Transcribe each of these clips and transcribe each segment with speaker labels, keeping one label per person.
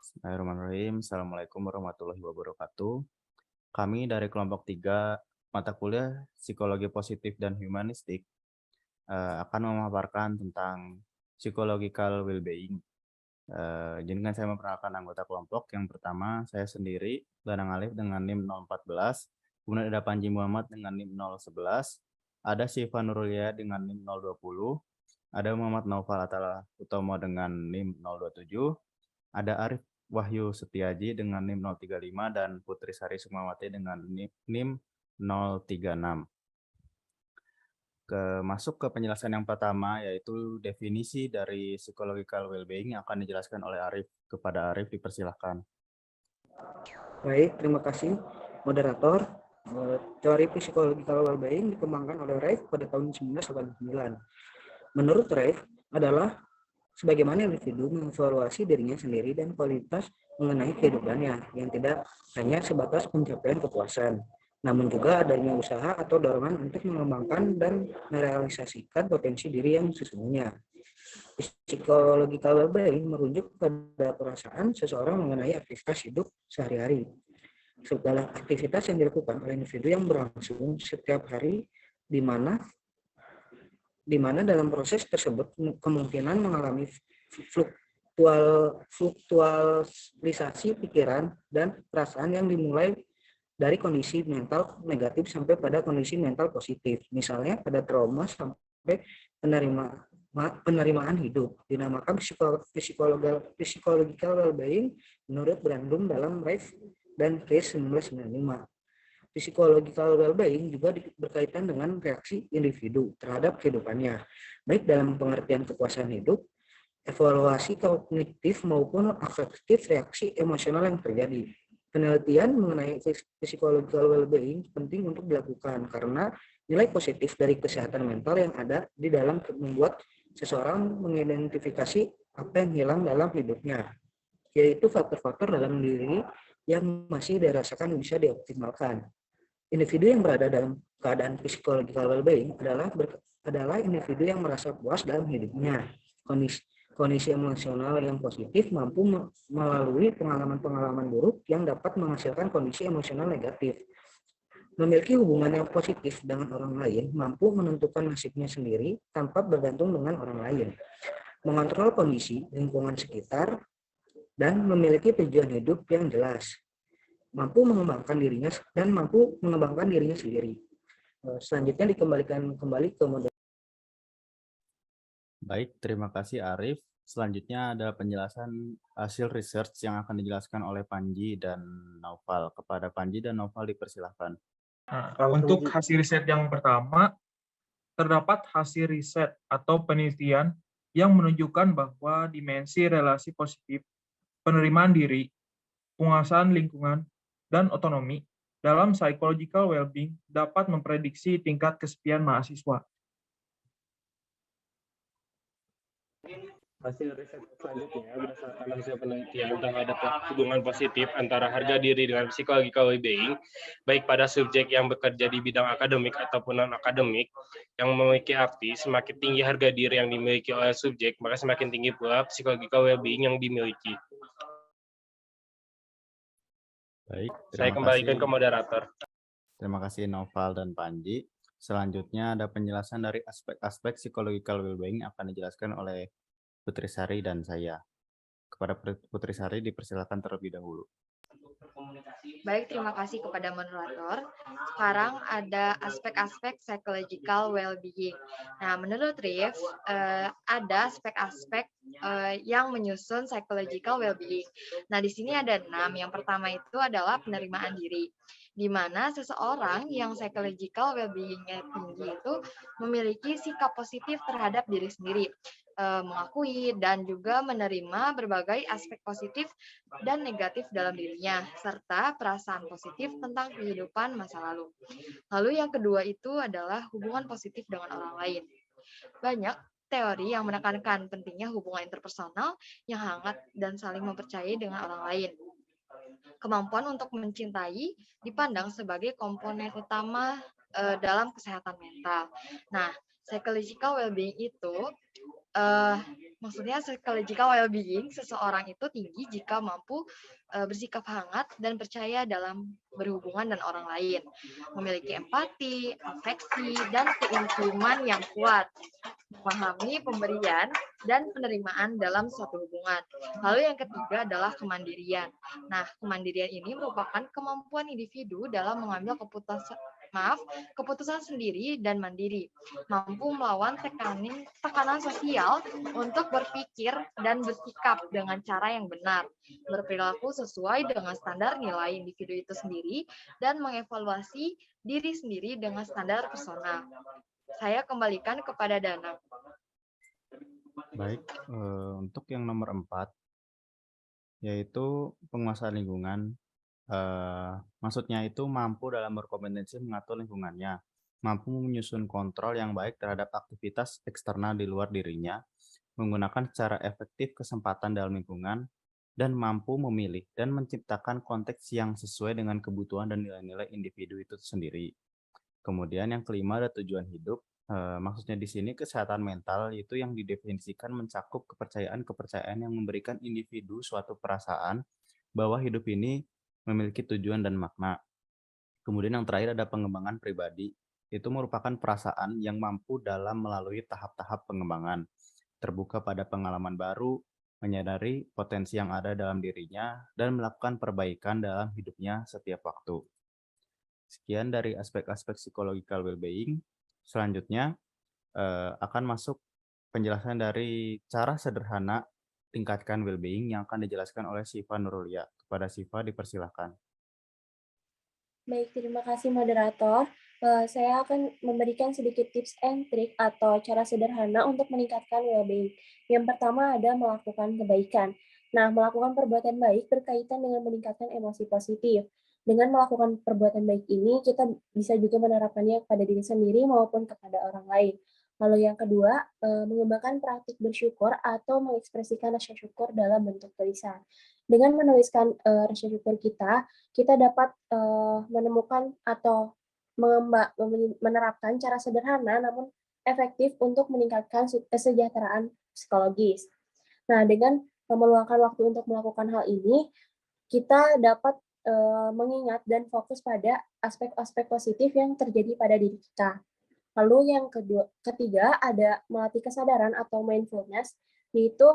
Speaker 1: Bismillahirrahmanirrahim. Assalamualaikum warahmatullahi wabarakatuh. Kami dari kelompok 3 mata kuliah Psikologi Positif dan Humanistik akan memaparkan tentang psychological well-being. Izinkan saya memperkenalkan anggota kelompok. Yang pertama, saya sendiri, Danang Alif dengan NIM 014, kemudian ada Panji Muhammad dengan NIM 011, ada Syifa Nurulia dengan NIM 020, ada Muhammad Naufal Atala Utomo dengan NIM 027, ada Arif Wahyu Setiaji dengan NIM 035 dan Putri Sari Sukmawati dengan NIM 036. Masuk ke penjelasan yang pertama, yaitu definisi dari psychological well-being yang akan dijelaskan oleh Arif. Kepada Arif, dipersilahkan.
Speaker 2: Baik, terima kasih moderator. Teori psikological well-being dikembangkan oleh Reif pada tahun 1989. Menurut Reif adalah sebagaimana individu mengevaluasi dirinya sendiri dan kualitas mengenai kehidupannya yang tidak hanya sebatas pencapaian kepuasan, namun juga adanya usaha atau dorongan untuk mengembangkan dan merealisasikan potensi diri yang sesungguhnya. Psychological well-being merujuk pada perasaan seseorang mengenai aktivitas hidup sehari-hari. Segala aktivitas yang dilakukan oleh individu yang berlangsung setiap hari di mana dalam proses tersebut kemungkinan mengalami fluktualisasi pikiran dan perasaan yang dimulai dari kondisi mental negatif sampai pada kondisi mental positif. Misalnya pada trauma sampai penerimaan hidup. Dinamakan psychological well-being menurut Brandum dalam Reif dan Case 1995. Psychological well-being juga berkaitan dengan reaksi individu terhadap kehidupannya, baik dalam pengertian kepuasan hidup, evaluasi kognitif maupun afektif reaksi emosional yang terjadi. Penelitian mengenai psychological well-being penting untuk dilakukan karena nilai positif dari kesehatan mental yang ada di dalam membuat seseorang mengidentifikasi apa yang hilang dalam hidupnya, yaitu faktor-faktor dalam diri yang masih dirasakan bisa dioptimalkan. Individu yang berada dalam keadaan psychological well-being adalah individu yang merasa puas dalam hidupnya. Kondisi emosional yang positif mampu melalui pengalaman-pengalaman buruk yang dapat menghasilkan kondisi emosional negatif. Memiliki hubungan yang positif dengan orang lain mampu menentukan nasibnya sendiri tanpa bergantung dengan orang lain. Mengontrol kondisi lingkungan sekitar dan memiliki tujuan hidup yang jelas. Mampu mengembangkan dirinya sendiri. Selanjutnya dikembalikan kembali ke model.
Speaker 1: Baik, terima kasih Arif. Selanjutnya ada penjelasan hasil research yang akan dijelaskan oleh Panji dan Naufal. Kepada Panji dan Naufal dipersilahkan.
Speaker 3: Nah, untuk hasil riset yang pertama, terdapat hasil riset atau penelitian yang menunjukkan bahwa dimensi relasi positif, penerimaan diri, penguasaan lingkungan, dan otonomi dalam psychological well-being dapat memprediksi tingkat kesepian mahasiswa.
Speaker 4: Hasil riset selanjutnya berdasarkan hasil penelitian terhadap hubungan positif antara harga diri dengan psychological well-being, baik pada subjek yang bekerja di bidang akademik ataupun non-akademik, yang memiliki arti semakin tinggi harga diri yang dimiliki oleh subjek, maka semakin tinggi pula psychological well-being yang dimiliki.
Speaker 1: Baik,
Speaker 4: Saya kembalikan ke moderator.
Speaker 1: Terima kasih Naufal dan Panji. Selanjutnya ada penjelasan dari aspek-aspek psychological well-being akan dijelaskan oleh Putri Sari dan saya. Kepada Putri Sari dipersilakan terlebih dahulu.
Speaker 5: Baik, terima kasih kepada moderator. Sekarang ada aspek-aspek psychological well-being. Nah, menurut Rif, ada aspek-aspek yang menyusun psychological well-being. Nah, di sini ada 6. Yang pertama itu adalah penerimaan diri, di mana seseorang yang psychological well-being-nya tinggi itu memiliki sikap positif terhadap diri sendiri, mengakui dan juga menerima berbagai aspek positif dan negatif dalam dirinya, serta perasaan positif tentang kehidupan masa lalu. Lalu yang kedua itu adalah hubungan positif dengan orang lain. Banyak teori yang menekankan pentingnya hubungan interpersonal yang hangat dan saling mempercayai dengan orang lain. Kemampuan untuk mencintai dipandang sebagai komponen utama dalam kesehatan mental. Nah, psychological well-being itu Maksudnya psychological well-being seseorang itu tinggi jika mampu bersikap hangat dan percaya dalam berhubungan dan orang lain, memiliki empati, afeksi, dan keintiman yang kuat, memahami pemberian dan penerimaan dalam suatu hubungan. Lalu yang ketiga adalah kemandirian. Nah, kemandirian ini merupakan kemampuan individu dalam mengambil keputusan sendiri dan mandiri, mampu melawan tekanan sosial untuk berpikir dan bersikap dengan cara yang benar, berperilaku sesuai dengan standar nilai individu itu sendiri, dan mengevaluasi diri sendiri dengan standar personal. Saya kembalikan kepada Danang.
Speaker 1: Baik, untuk yang nomor 4, yaitu penguasaan lingkungan. Maksudnya itu mampu dalam berkompetensi mengatur lingkungannya, mampu menyusun kontrol yang baik terhadap aktivitas eksternal di luar dirinya, menggunakan secara efektif kesempatan dalam lingkungan, dan mampu memilih dan menciptakan konteks yang sesuai dengan kebutuhan dan nilai-nilai individu itu sendiri. Kemudian yang kelima ada tujuan hidup. Maksudnya di sini kesehatan mental itu yang didefinisikan mencakup kepercayaan-kepercayaan yang memberikan individu suatu perasaan bahwa hidup ini memiliki tujuan dan makna. Kemudian yang terakhir ada pengembangan pribadi. Itu merupakan perasaan yang mampu dalam melalui tahap-tahap pengembangan, terbuka pada pengalaman baru, menyadari potensi yang ada dalam dirinya, dan melakukan perbaikan dalam hidupnya setiap waktu. Sekian dari aspek-aspek psychological well-being. Selanjutnya akan masuk penjelasan dari cara sederhana tingkatkan well-being yang akan dijelaskan oleh Siva Nurulia. Kepada Siva dipersilakan.
Speaker 6: Baik, terima kasih moderator. Saya akan memberikan sedikit tips and trick atau cara sederhana untuk meningkatkan well-being. Yang pertama ada melakukan kebaikan. Nah, melakukan perbuatan baik berkaitan dengan meningkatkan emosi positif. Dengan melakukan perbuatan baik ini, kita bisa juga menerapkannya kepada diri sendiri maupun kepada orang lain. Lalu yang kedua, mengembangkan praktik bersyukur atau mengekspresikan rasa syukur dalam bentuk tulisan. Dengan menuliskan rasa syukur kita dapat menemukan atau menerapkan cara sederhana namun efektif untuk meningkatkan kesejahteraan psikologis. Nah, dengan meluangkan waktu untuk melakukan hal ini, kita dapat mengingat dan fokus pada aspek-aspek positif yang terjadi pada diri kita. Lalu yang ketiga ada melatih kesadaran atau mindfulness, yaitu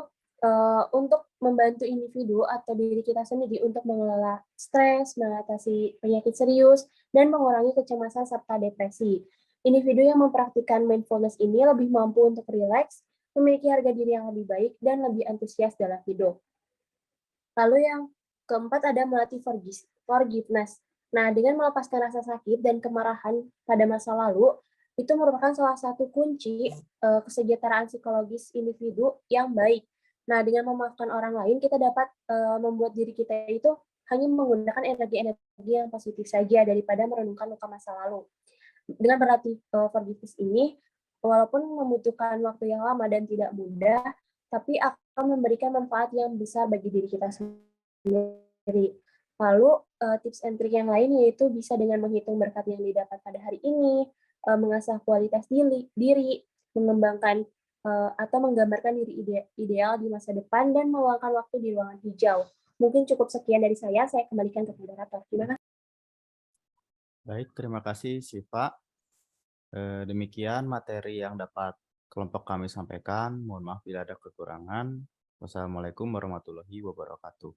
Speaker 6: untuk membantu individu atau diri kita sendiri untuk mengelola stres, mengatasi penyakit serius, dan mengurangi kecemasan serta depresi. Individu yang mempraktikkan mindfulness ini lebih mampu untuk rileks, memiliki harga diri yang lebih baik, dan lebih antusias dalam hidup. Lalu yang keempat ada melatih forgiveness. Nah, dengan melepaskan rasa sakit dan kemarahan pada masa lalu, itu merupakan salah satu kunci kesejahteraan psikologis individu yang baik. Nah, dengan memaafkan orang lain, kita dapat membuat diri kita itu hanya menggunakan energi-energi yang positif saja daripada merenungkan luka masa lalu. Dengan berlatih forgiveness ini, walaupun membutuhkan waktu yang lama dan tidak mudah, tapi akan memberikan manfaat yang besar bagi diri kita sendiri. Lalu tips and trick yang lain yaitu bisa dengan menghitung berkat yang didapat pada hari ini, mengasah kualitas diri, mengembangkan atau menggambarkan diri ideal di masa depan, dan meluangkan waktu di ruangan hijau. Mungkin cukup sekian dari saya kembalikan ke moderator. Terima kasih.
Speaker 1: Baik, terima kasih Siva. Demikian materi yang dapat kelompok kami sampaikan. Mohon maaf bila ada kekurangan. Wassalamualaikum warahmatullahi wabarakatuh.